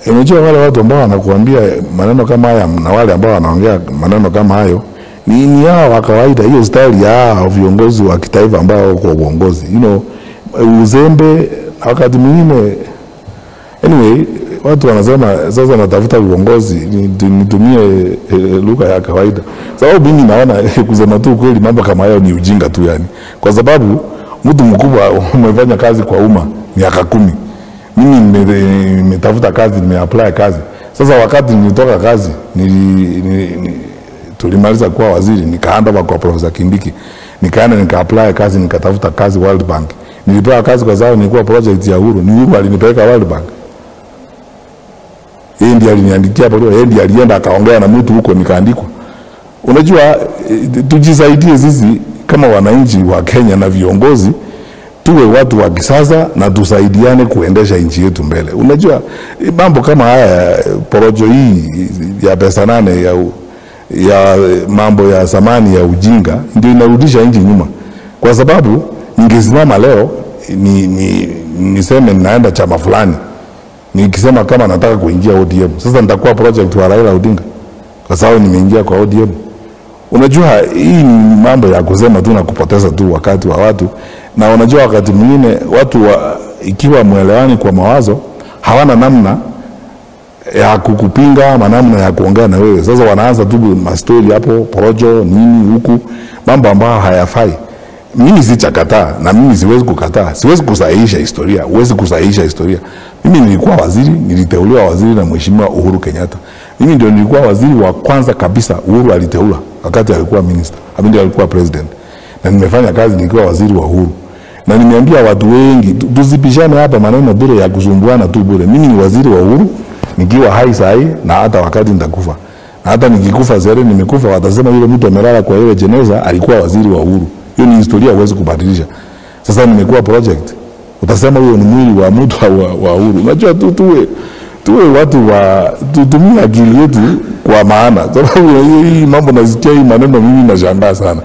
Unajua wale watu ambao wanakuambia maneno kama haya na wale ambao wanaongea maneno kama hayo ni hao wa kawaida. Hiyo style ya viongozi wa kitaifa ambao kwa uongozi, uzembe wakati mwingine. Anyway, watu wanasema sasa natafuta uongozi, nitumie lugha ya kawaida. Sababu mimi naona kusema tu kweli mambo kama hayo ni ujinga tu yani. Kwa sababu mtu mkubwa umefanya kazi kwa umma miaka 10. Mimi nimetafuta kazi, nimeapply kazi. Sasa wakati nilitoka kazi, tulimaliza kuwa waziri, nikaenda kwa Profesa Kindiki. Nikaenda nika-apply kazi, nikatafuta kazi World Bank. Nilipewa kazi kwa sababu nilikuwa project ya Uhuru. Ni Uhuru alinipeleka World Bank. Yeye ndiye aliniandikia barua, yeye ndiye alienda akaongea na mtu huko nikaandikwa. Unajua tujisaidie sisi kama wananchi wa Kenya na viongozi, tuwe watu wa kisasa na tusaidiane kuendesha nchi yetu mbele. Unajua mambo kama haya, porojo hii ya pesa 8 ya mambo ya zamani ya ujinga ndio inarudisha nchi nyuma. Kwa sababu ningesimama leo niseme ninaenda chama fulani, nikisema kama nataka kuingia ODM, sasa nitakuwa project wa Raila Odinga kwa sababu nimeingia kwa ODM. Unajua hii ni mambo ya kusema tu na kupoteza tu wakati wa watu. Na unajua wakati mwingine watu ikiwa muelewani kwa mawazo, hawana namna ya kukupinga ama namna ya kuongea na wewe. Sasa wanaanza tu mastori hapo, porojo nini huku, mambo ambayo hayafai. Mimi sichakataa na mimi siwezi kukataa. Siwezi kusahihisha historia, huwezi kusahihisha historia. Mimi nilikuwa waziri, niliteuliwa waziri na Mheshimiwa Uhuru Kenyatta. Mimi ndio nilikuwa waziri wa kwanza kabisa Uhuru aliteula wakati alikuwa minister, ndio alikuwa president. Na nimefanya kazi nikiwa waziri wa Uhuru. Na nimeambia watu wengi tusipishane hapa maneno bure ya kusumbuana tu bure. Mimi ni waziri wa Uhuru nikiwa hai sahi na hata wakati nitakufa. Na hata nikikufa zere nimekufa, watasema yule mtu amelala kwa ile jeneza alikuwa waziri wa Uhuru. Hiyo ni historia, huwezi kubadilisha. Sasa nimekuwa project, utasema huyo ni mwili wa mtu wa Uhuru. Unajua tuwe watu wa tutumie akili yetu kwa maana. Sababu hii mambo nasikia hii maneno mimi nashangaa sana.